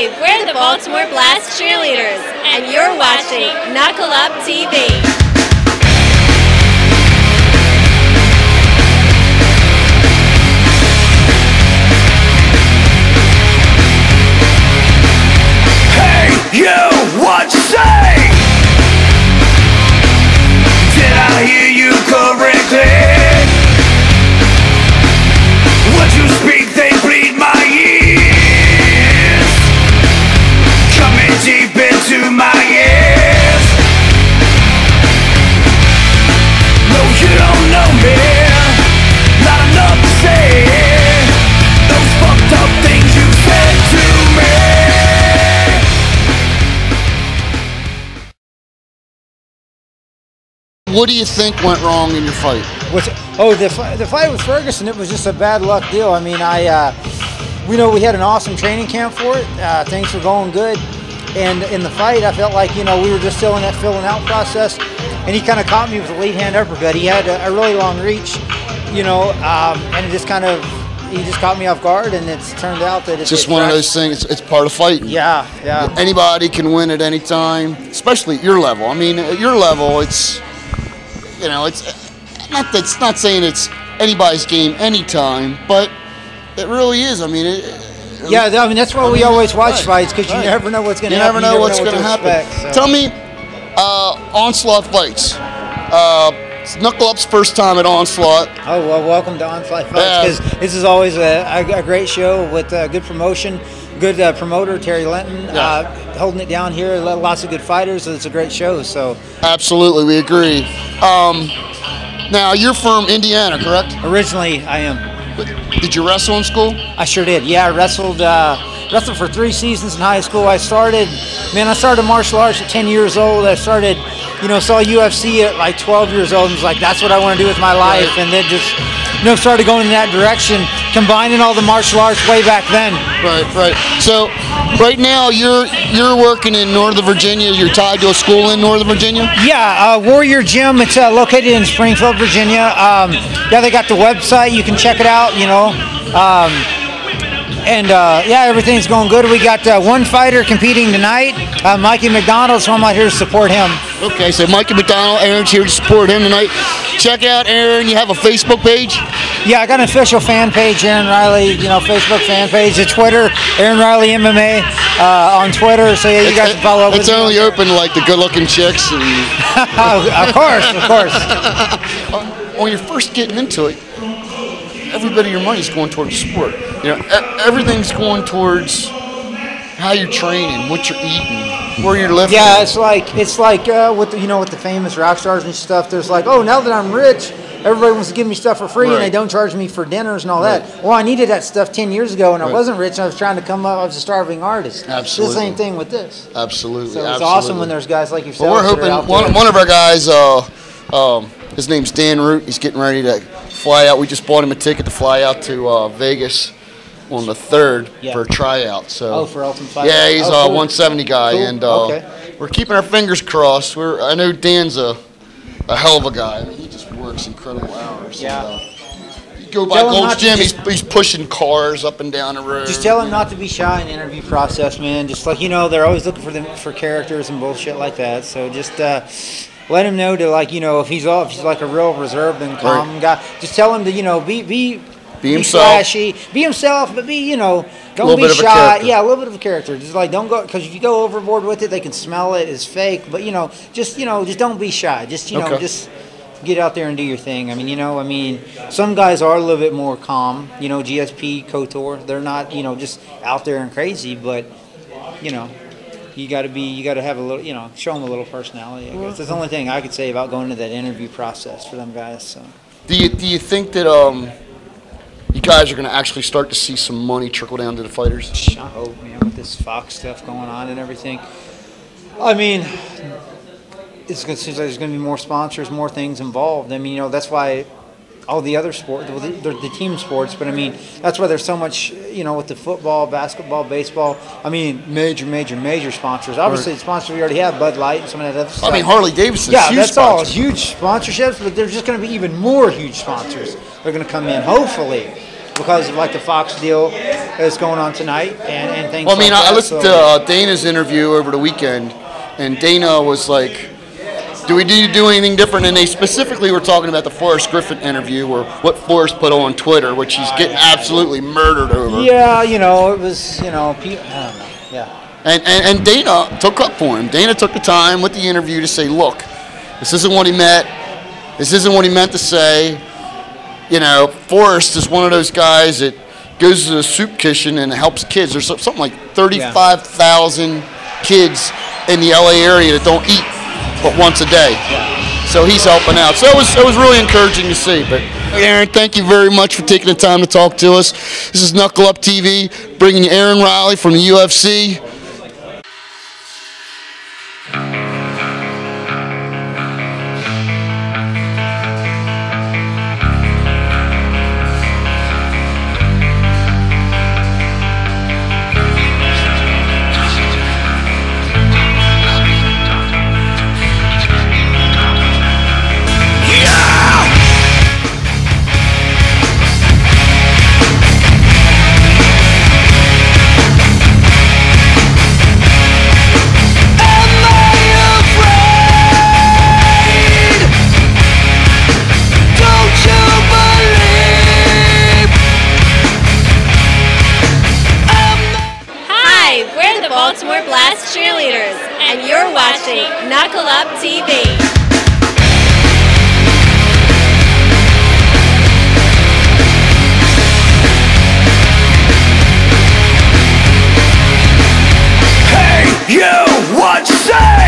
Hi, we're the Baltimore Blast cheerleaders, and you're watching Knuckle Up TV. You, what you say? Did I hear you correctly? What you speak, they bleed my ears, coming deep into my ears. No, you don't know me, not enough to say those fucked up things you said to me. What do you think went wrong in your fight? The fight with Ferguson, it was just a bad luck deal. I mean, we had an awesome training camp for it. Things were going good. And in the fight, I felt like, we were just still in that filling out process. And he kind of caught me with a lead hand uppercut. He had a really long reach, and it just he just caught me off guard, and it's turned out that it's just one of those things. It's part of fighting. Yeah. Anybody can win at any time, especially at your level. I mean, at your level, it's not saying it's anybody's game anytime, but it really is. I mean, that's why we always watch fights, because you never know what's going to happen. You never know what's going to happen. So. Tell me, Onslaught fights. It's Knuckle Up's first time at Onslaught. Oh, well, welcome to Onslaught Fights, because this is always a great show with good promotion, good promoter, Terry Linton, holding it down here, lots of good fighters, so it's a great show. So absolutely, we agree. Now, you're from Indiana, correct? Originally, I am. Did you wrestle in school? I sure did. Yeah, I wrestled for 3 seasons in high school. I started martial arts at 10 years old. I started, saw UFC at like 12 years old and was like, that's what I want to do with my life. Right. And then just, started going in that direction, combining all the martial arts way back then. Right. So, right now you're working in Northern Virginia. You're tied to a school in Northern Virginia? Yeah, Warrior Gym. It's located in Springfield, Virginia. They got the website. You can check it out, everything's going good. We got one fighter competing tonight, Mikey McDonald, so I'm out here to support him. Okay, so Mikey McDonald, Aaron's here to support him tonight. Check out Aaron. You have a Facebook page? Yeah, I got an official fan page, Aaron Riley, Facebook fan page. The Twitter, Aaron Riley MMA on Twitter. So you guys can follow up. It's only open to like the good-looking chicks. And of course. When you're first getting into it, everybody, your money's going towards the sport. Everything's going towards how you're training, what you're eating, where you're lifting. Yeah, it's like with the famous rock stars and stuff. There's like, oh, now that I'm rich, everybody wants to give me stuff for free, and they don't charge me for dinners and all that. Well, I needed that stuff 10 years ago, and I wasn't rich, and I was trying to come up. I was a starving artist. Absolutely. It's the same thing with this. Absolutely. So it's awesome when there's guys like yourself. Well, we're hoping one of our guys, his name's Dan Root. He's getting ready to fly out. We just bought him a ticket to fly out to Vegas on the 3rd for a tryout. So for Ultimate Fighter. Yeah, he's a 170 guy, and okay. We're keeping our fingers crossed. I know Dan's a hell of a guy. I mean, he just works incredible hours. Yeah. And, you go by Gold's Gym, he's pushing cars up and down the road. Just tell him not to be shy in the interview process, man. Just like they're always looking for characters and bullshit like that. So just let him know to if he's like a real reserved and calm guy. Just tell him to be himself. Flashy, be himself, but don't be shy. Yeah, a little bit of a character. Just don't go, because if you go overboard with it, they can smell it as fake. But just don't be shy. Just just get out there and do your thing. I mean, some guys are a little bit more calm. GSP, KOTOR, they're not just out there and crazy. But you got to have a little, show them a little personality. I guess that's the only thing I could say about going into that interview process for them guys. So, do you think that you guys are going to actually start to see some money trickle down to the fighters? I hope, man, with this Fox stuff going on and everything. I mean, it seems like there's going to be more sponsors, more things involved. I mean, that's why all the other sports, the team sports, but I mean, that's why there's so much, with the football, basketball, baseball. I mean, major sponsors. Obviously, the sponsors we already have, Bud Light and some of that other stuff. I mean, Harley Davidson. Yeah, that's all huge sponsorships, but there's just going to be even more huge sponsors. They're going to come in, hopefully, because of like the Fox deal that's going on tonight and things. Well, I mean, like I listened to Dana's interview over the weekend, and Dana was like, do we need to do anything different? And they specifically were talking about the Forrest Griffin interview, or what Forrest put on Twitter, which he's getting absolutely murdered over. Yeah, you know, it was, you know, I don't know, yeah. And Dana took up for him. Dana took the time with the interview to say, look, this isn't what he meant. This isn't what he meant to say. You know, Forrest is one of those guys that goes to the soup kitchen and helps kids. There's something like 35,000 kids in the LA area that don't eat but once a day. So he's helping out. So it was really encouraging to see. But Aaron, thank you very much for taking the time to talk to us. This is Knuckle Up TV, bringing you Aaron Riley from the UFC. Baltimore Blast cheerleaders, and you're watching Knuckle Up TV. Hey, you, what you say?